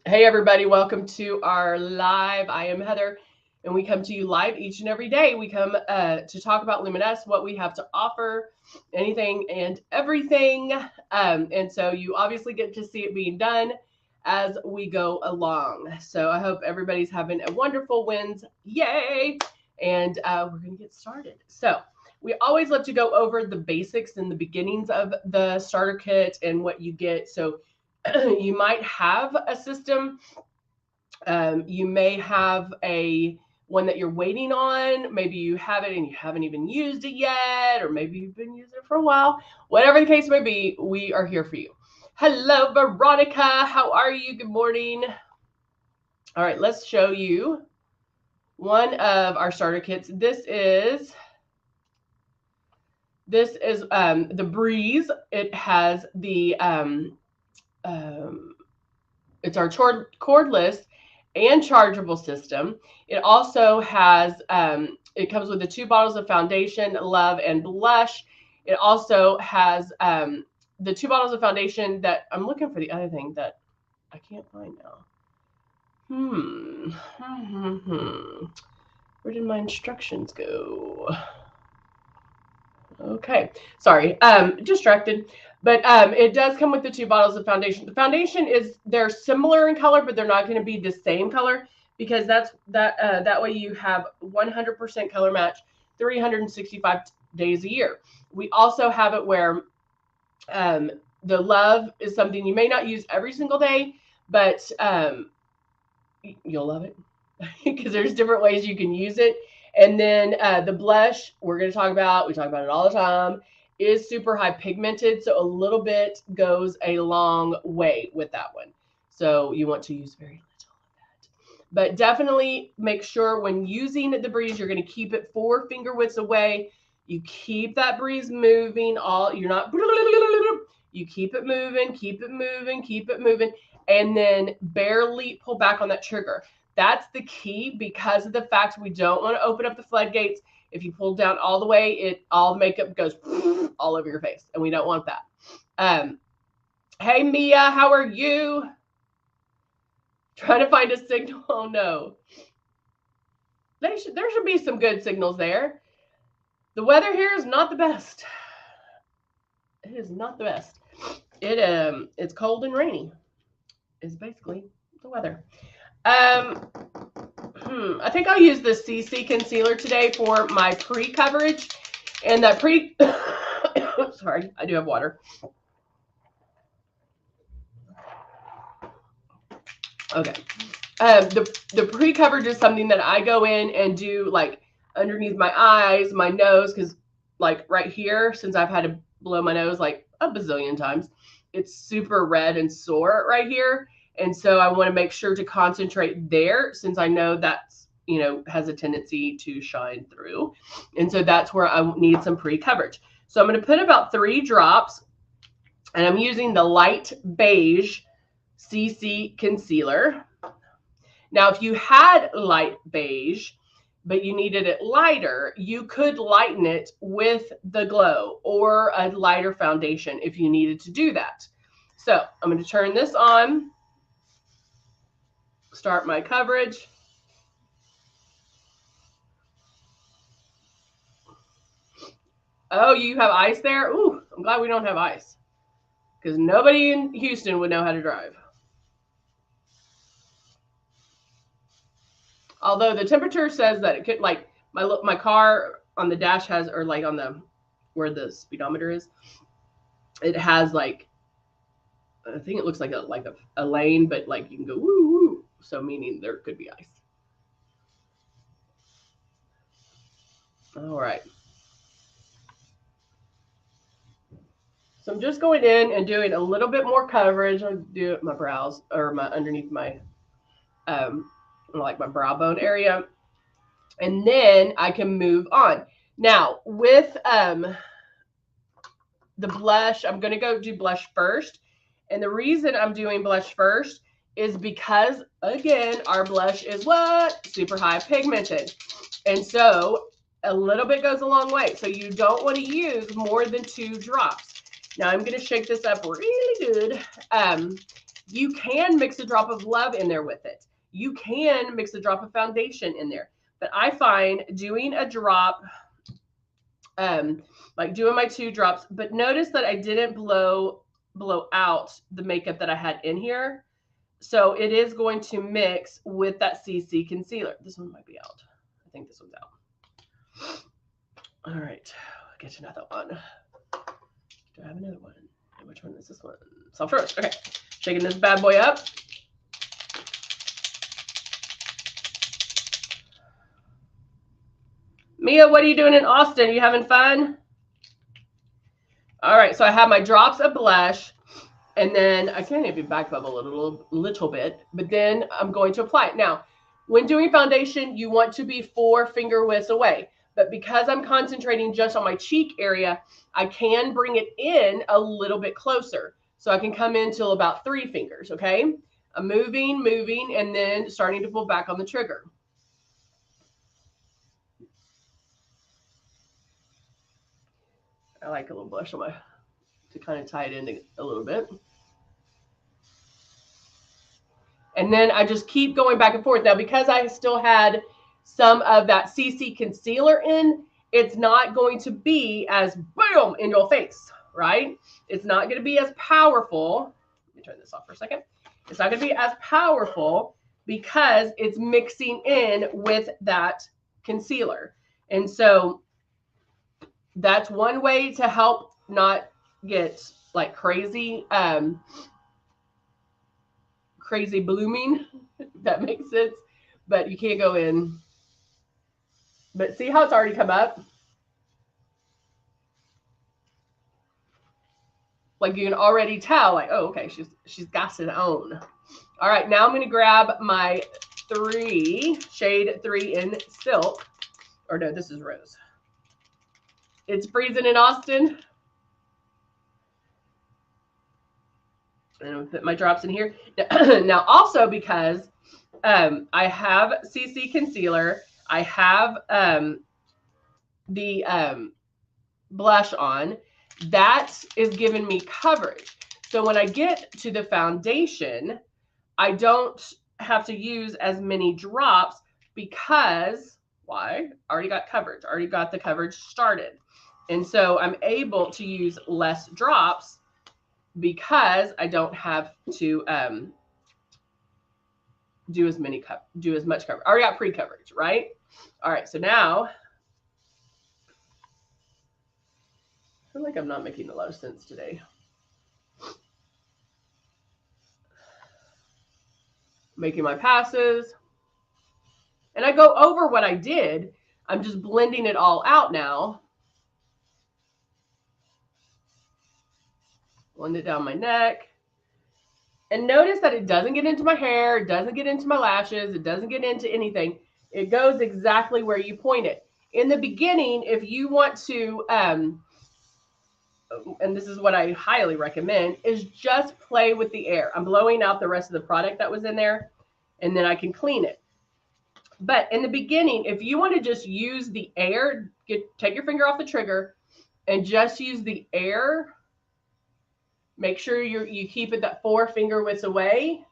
Hey everybody, welcome to our live. I am Heather, and we come to you live each and every day. We come to talk about Luminess, what we have to offer, anything and everything. And so you obviously get to see it being done as we go along. So I hope everybody's having a wonderful wins. Yay! And we're going to get started. So we always love to go over the basics and the beginnings of the starter kit and what you get. So you might have a system. You may have a one that you're waiting on. Maybe you have it and you haven't even used it yet, or maybe you've been using it for a while. Whatever the case may be, we are here for you. Hello, Veronica. How are you? Good morning. All right, let's show you one of our starter kits. This is the Breeze. It has the it's our cordless and chargeable system. It also has it comes with the 2 bottles of foundation, love, and blush. It also has the 2 bottles of foundation that I'm looking for the other thing that I can't find now. Where did my instructions go? Okay, sorry, distracted. But it does come with the 2 bottles of foundation. The foundation they're similar in color, but they're not going to be the same color because that way you have 100% color match 365 days a year. We also have it where the love is something you may not use every single day, but you'll love it because there's different ways you can use it. And then the blush we talk about it all the time, is super high pigmented. So a little bit goes a long way with that one. So you want to use very little of that. But definitely make sure when using the Breeze, you're going to keep it 4 finger widths away. You keep that Breeze moving. You're not, you keep it moving, keep it moving, keep it moving, and then barely pull back on that trigger. That's the key because of the fact we don't want to open up the floodgates. If you pull down all the way, all the makeup goes all over your face, and we don't want that. Hey Mia, how are you? Trying to find a signal. Oh no. There should be some good signals there. The weather here is not the best. It is not the best. It's cold and rainy. Is basically the weather. I think I'll use the CC concealer today for my pre-coverage. And that sorry, I do have water. Okay. The pre-coverage is something that I go in and do like underneath my eyes, my nose, because like right here, since I've had to blow my nose like a bazillion times, it's super red and sore right here. And so I want to make sure to concentrate there since I know that's, has a tendency to shine through. And so that's where I need some pre-coverage. So I'm going to put about 3 drops, and I'm using the light beige CC concealer. Now, if you had light beige, but you needed it lighter, you could lighten it with the glow or a lighter foundation if you needed to do that. So I'm going to turn this on, start my coverage. Oh, you have ice there? Ooh, I'm glad we don't have ice because nobody in Houston would know how to drive. Although the temperature says that it could, like my car on the dash has, or like on the where the speedometer is, it has like, I think it looks like a lane, but like you can go woo woo. So meaning there could be ice. All right. So I'm just going in and doing a little bit more coverage. I'll do my brows or my underneath my like my brow bone area. And then I can move on. Now with the blush, I'm going to go do blush first. And the reason I'm doing blush first is because, again, our blush is what? Super high pigmented. And so a little bit goes a long way. So you don't want to use more than 2 drops. Now I'm going to shake this up really good. You can mix a drop of love in there with it. You can mix a drop of foundation in there. But I find doing a drop, like doing my 2 drops, but notice that I didn't blow out the makeup that I had in here. So it is going to mix with that CC concealer. This one might be out. I think this one's out. All right, I'll get another one. Do I have another one? Which one is this one? Soft Rose. Okay, shaking this bad boy up. Mia, what are you doing in Austin? Are you having fun? All right, so I have my drops of blush, and then I can't even back bubble it a little bit, but then I'm going to apply it. Now, when doing foundation, you want to be 4 finger widths away, but because I'm concentrating just on my cheek area, I can bring it in a little bit closer. So I can come in till about 3 fingers, okay? I'm moving, and then starting to pull back on the trigger. I like a little blush on my, to kind of tie it in a little bit. And then I just keep going back and forth. Now, because I still had some of that CC concealer in, it's not going to be as boom in your face, right? It's not going to be as powerful. Let me turn this off for a second. It's not going to be as powerful because it's mixing in with that concealer. And so that's one way to help not get like crazy, crazy blooming, if that makes sense. But you can't go in. But see how it's already come up? Like you can already tell, like, oh, okay, she's got it on. All right, now I'm going to grab my shade 3 in Silk. Or no, this is Rose. It's freezing in Austin. And I'll put my drops in here. Now, also because I have CC concealer, I have the blush on, that is giving me coverage. So when I get to the foundation, I don't have to use as many drops because, why? I already got coverage. I already got the coverage started. And so I'm able to use less drops because I don't have to do as much coverage. I already got pre-coverage, right? All right, so now I feel like I'm not making a lot of sense today. Making my passes. And I go over what I did. I'm just blending it all out now. Blend it down my neck. And notice that it doesn't get into my hair. It doesn't get into my lashes. It doesn't get into anything. It goes exactly where you point it. In the beginning, if you want to, and this is what I highly recommend, is just play with the air. I'm blowing out the rest of the product that was in there, and then I can clean it. But in the beginning, if you want to just use the air, take your finger off the trigger and just use the air. Make sure you keep it that 4 finger widths away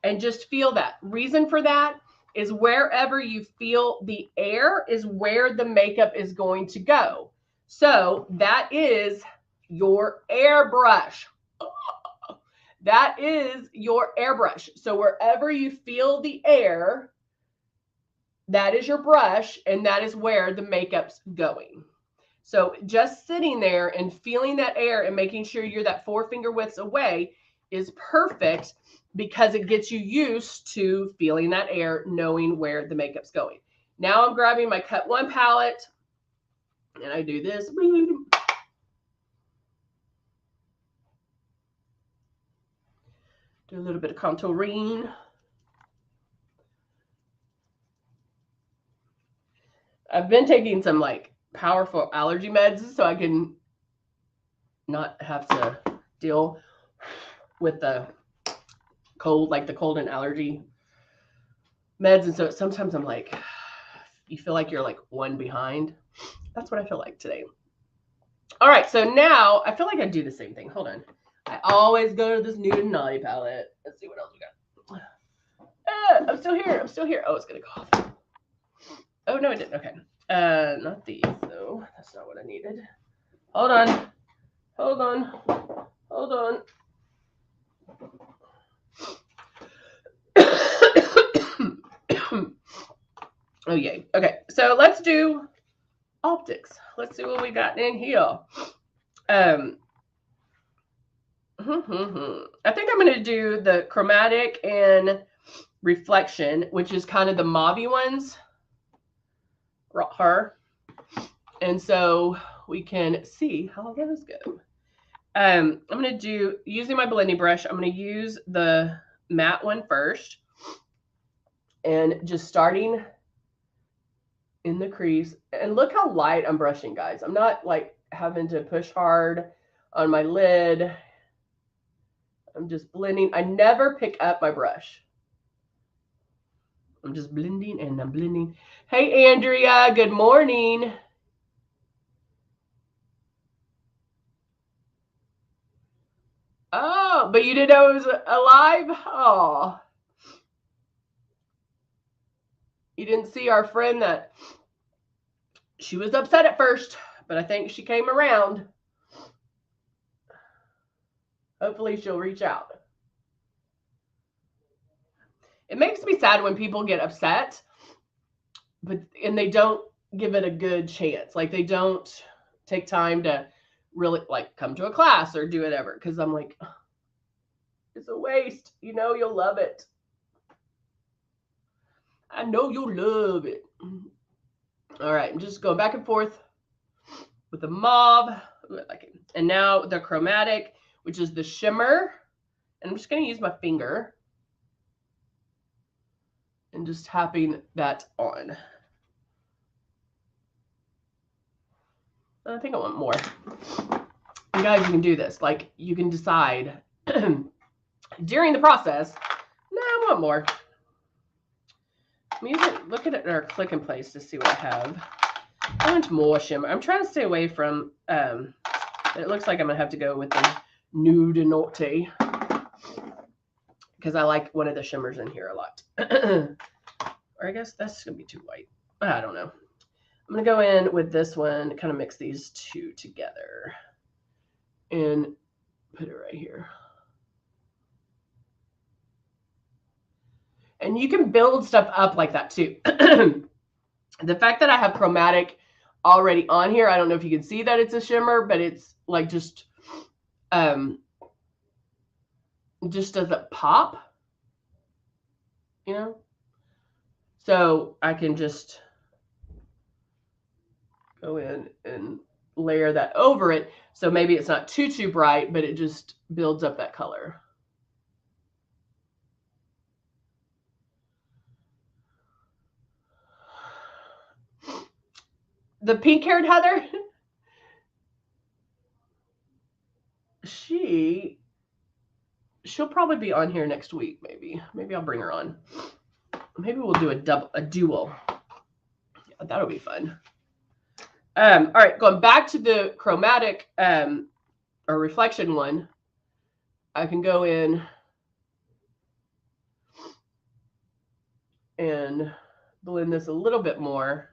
and just feel that. Reason for that is wherever you feel the air is where the makeup is going to go. So that is your airbrush. That is your airbrush. So wherever you feel the air, that is your brush, and that is where the makeup's going. So just sitting there and feeling that air and making sure you're that 4 finger widths away is perfect because it gets you used to feeling that air, knowing where the makeup's going. Now I'm grabbing my Cut 1 palette and I do this. Do a little bit of contouring. I've been taking some like powerful allergy meds so I can not have to deal with the cold, like the cold and allergy meds. And so sometimes I'm like, you feel like you're like one behind. That's what I feel like today. All right, so now I feel like I do the same thing. Hold on. I always go to this Nude and Naughty palette. Let's see what else we got. I'm still here. I'm still here. Oh, it's gonna go off. Oh no, it didn't. Okay. Not these though. That's not what I needed. Hold on. Hold on. Hold on. Oh yay. Okay. So let's do optics. Let's see what we got in here. I think I'm going to do the chromatic and reflection, which is kind of the mauvey ones. Her. And so we can see how those go. I'm going to do, using my blending brush, I'm going to use the matte one first. And just starting in the crease. And look how light I'm brushing, guys. I'm not like having to push hard on my lid. I'm just blending. I never pick up my brush. I'm just blending and I'm blending. Hey, Andrea, good morning. Oh, but you didn't know it was alive? Oh. You didn't see our friend that she was upset at first, but I think she came around. Hopefully she'll reach out. It makes me sad when people get upset, and they don't give it a good chance. Like they don't take time to really like come to a class or do whatever. Because I'm like, it's a waste. You know, you'll love it. I know you'll love it. All right, I'm just going back and forth with the mauve. Ooh, I like it. And now the chromatic, which is the shimmer. And I'm just going to use my finger and just tapping that on. I think I want more. You guys, you can do this. Like, you can decide during the process, no, I want more. Look at it in our click and place to see what I have. I want more shimmer. I'm trying to stay away from, it looks like I'm going to have to go with the Nude and Naughty because I like one of the shimmers in here a lot. Or I guess that's going to be too white. I don't know. I'm going to go in with this one, kind of mix these two together and put it right here. And you can build stuff up like that too. The fact that I have chromatic already on here, I don't know if you can see that it's a shimmer, but it's like just doesn't pop, you know? So I can just go in and layer that over it. So maybe it's not too bright, but it just builds up that color. The pink-haired Heather, she'll probably be on here next week, maybe. Maybe I'll bring her on. Maybe we'll do a duel. Yeah, that'll be fun. All right, going back to the chromatic or reflection one, I can go in and blend this a little bit more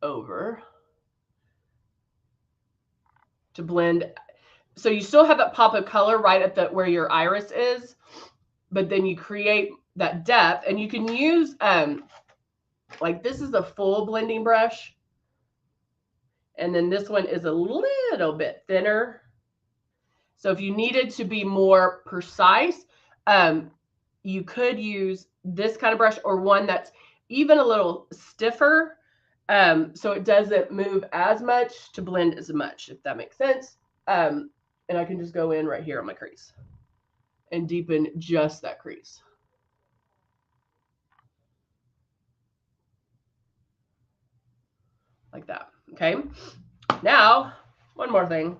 over to blend. So you still have that pop of color right at where your iris is, but then you create that depth, and you can use like this is a full blending brush, and then this one is a little bit thinner. So if you needed to be more precise, you could use this kind of brush or one that's even a little stiffer, so it doesn't move as much to blend as much, if that makes sense. And I can just go in right here on my crease and deepen just that crease. Like that. Okay. Now, one more thing.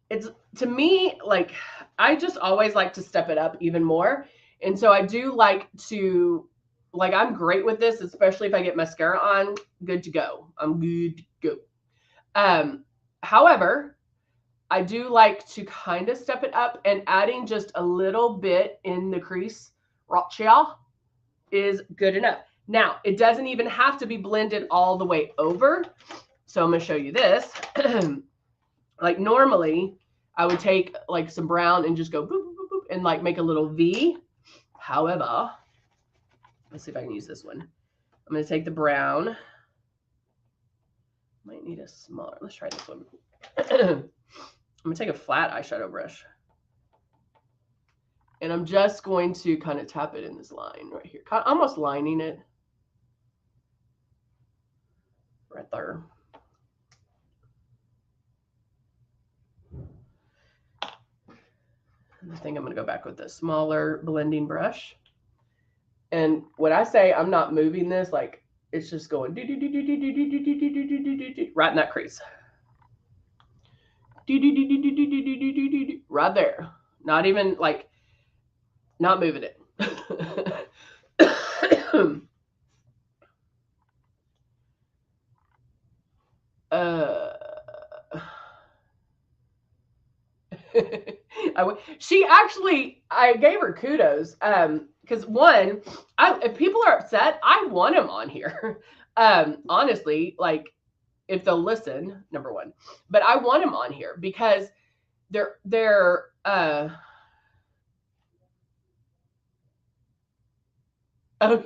It's, to me, like, I just always like to step it up even more. And so I do like to, like, I'm great with this, especially if I get mascara on, good to go. I'm good to go. However, I do like to kind of step it up, and adding just a little bit in the crease right is good enough. Now, it doesn't even have to be blended all the way over. So I'm going to show you this. Like normally, I would take like some brown and just go boop, boop, boop, boop, and like make a little V. However, let's see if I can use this one. I'm going to take the brown. Might need a smaller. Let's try this one. I'm going to take a flat eyeshadow brush. And I'm just going to kind of tap it in this line right here. Almost lining it. Right there. And I think I'm going to go back with a smaller blending brush. And when I say I'm not moving this, like it's just going right in that crease. Right there. Not even like, not moving it. She actually, I gave her kudos. Because one, if people are upset, I want them on here. Honestly, like if they'll listen, number one, but I want them on here because they're oh,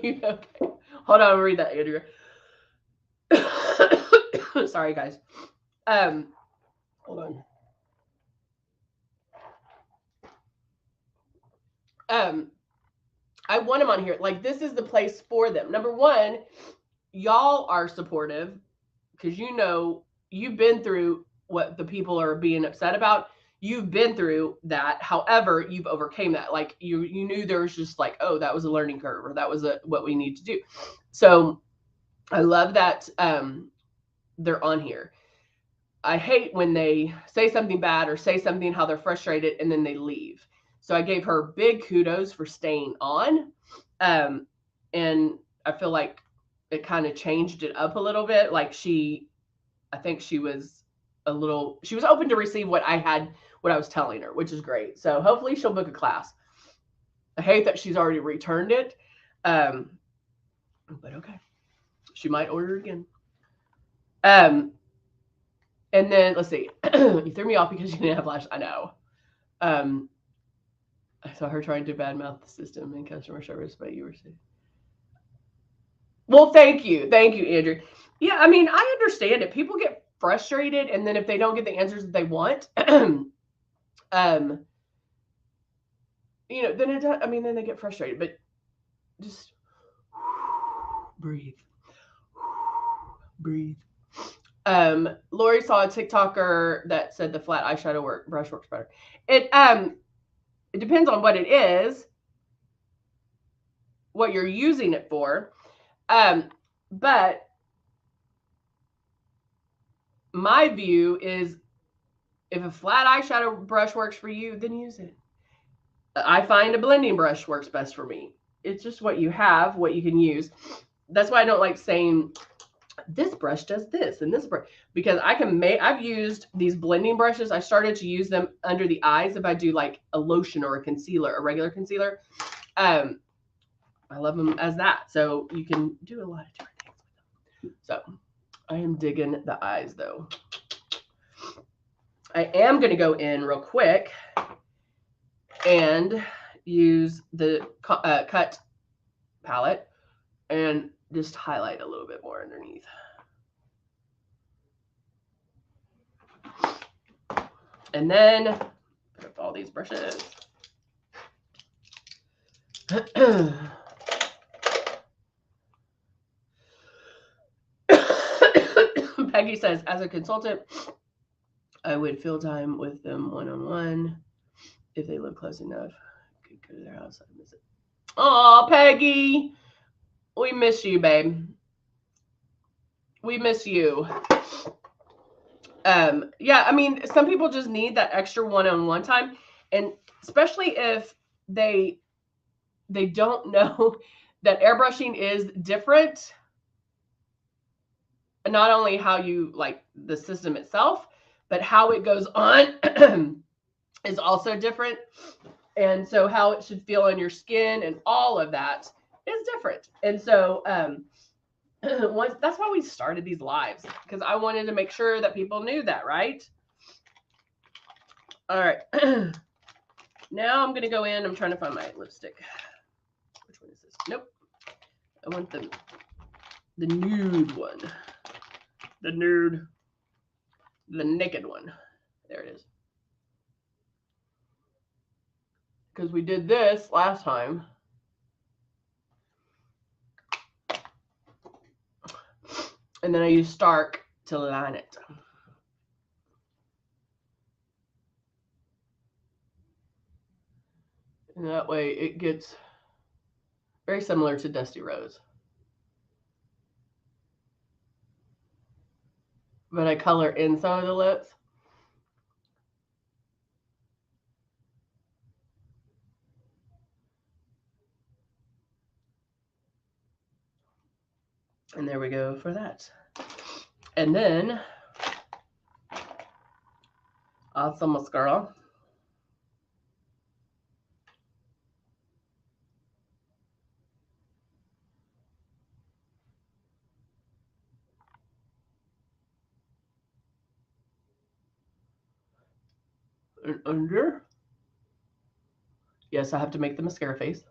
you okay? Hold on, I'll read that, Andrew. Sorry, guys. Hold on. I want them on here. Like, this is the place for them. Number one, y'all are supportive because you know you've been through what the people are being upset about. You've been through that. However, you've overcame that. Like you knew there was just like, oh, that was a learning curve, or that was what we need to do. So I love that they're on here. I hate when they say something bad or say something how they're frustrated and then they leave. So I gave her big kudos for staying on. And I feel like it kind of changed it up a little bit. Like I think she was open to receive what I was telling her, which is great. So hopefully she'll book a class. I hate that she's already returned it. But okay. She might order it again. And then let's see. You threw me off because you didn't have lashes. I know. I saw her trying to badmouth the system and customer service, but you were saying. Well, thank you, Andrew. Yeah, I mean, I understand it. People get frustrated, and then if they don't get the answers that they want, then then they get frustrated. But just breathe. Lori saw a TikToker that said the flat eyeshadow brush works better. It depends on what it is, what you're using it for. But my view is if a flat eyeshadow brush works for you, then use it. I find a blending brush works best for me. It's just what you have, what you can use. That's why I don't like saying this brush does this and this brush, because I've used these blending brushes. I started to use them under the eyes if I do like a lotion or a concealer, a regular concealer. I love them as that. So you can do a lot of different things with them. So I am digging the eyes though. I am going to go in real quick and use the cut palette and just highlight a little bit more underneath. And then put up all these brushes. Peggy says, as a consultant, I would fill time with them one-on-one if they live close enough. Could go to their house. I miss it. Oh, Peggy. We miss you, babe. We miss you. Yeah, I mean, some people just need that extra one-on-one time. And especially if they don't know that airbrushing is different. Not only how you like the system itself, but how it goes on is also different. And so how it should feel on your skin and all of that is different. And so that's why we started these lives, because I wanted to make sure that people knew that, right? All right. Now I'm going to go in. I'm trying to find my lipstick. Which one is this? Nope. I want the nude one. The nude. The naked one. There it is. Because we did this last time. And then I used Stark to line it. And that way it gets very similar to Dusty Rose. But I color in some of the lips. And there we go for that. And then add some mascara. And under. Yes, I have to make the mascara face.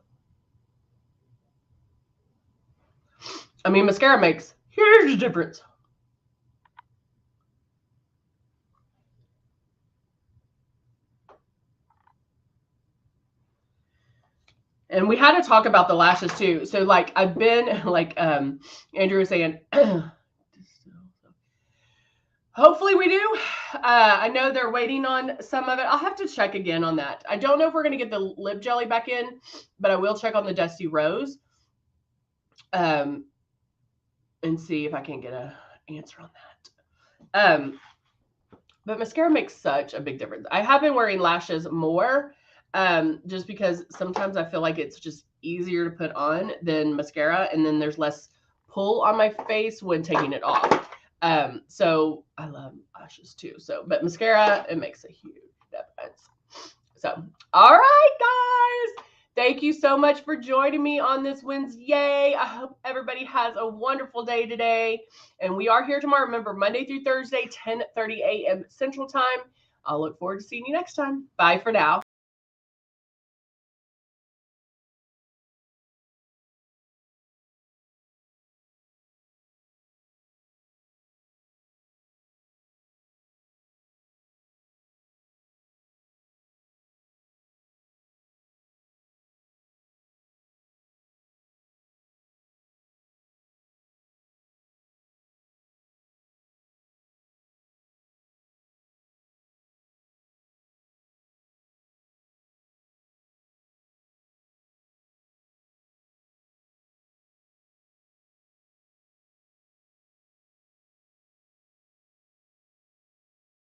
I mean, mascara makes huge difference. And we had to talk about the lashes too. So like I've been like Andrew was saying, hopefully we do. I know they're waiting on some of it. I'll have to check again on that. I don't know if we're going to get the lip jelly back in, but I will check on the Dusty Rose and see if I can get an answer on that. But mascara makes such a big difference. I have been wearing lashes more just because sometimes I feel like it's just easier to put on than mascara, and then there's less pull on my face when taking it off. So I love lashes too. So, but mascara, it makes a huge difference. So, all right, guys. Thank you so much for joining me on this Wednesday. I hope everybody has a wonderful day today. And we are here tomorrow. Remember, Monday through Thursday, 10:30 a.m. Central Time. I'll look forward to seeing you next time. Bye for now.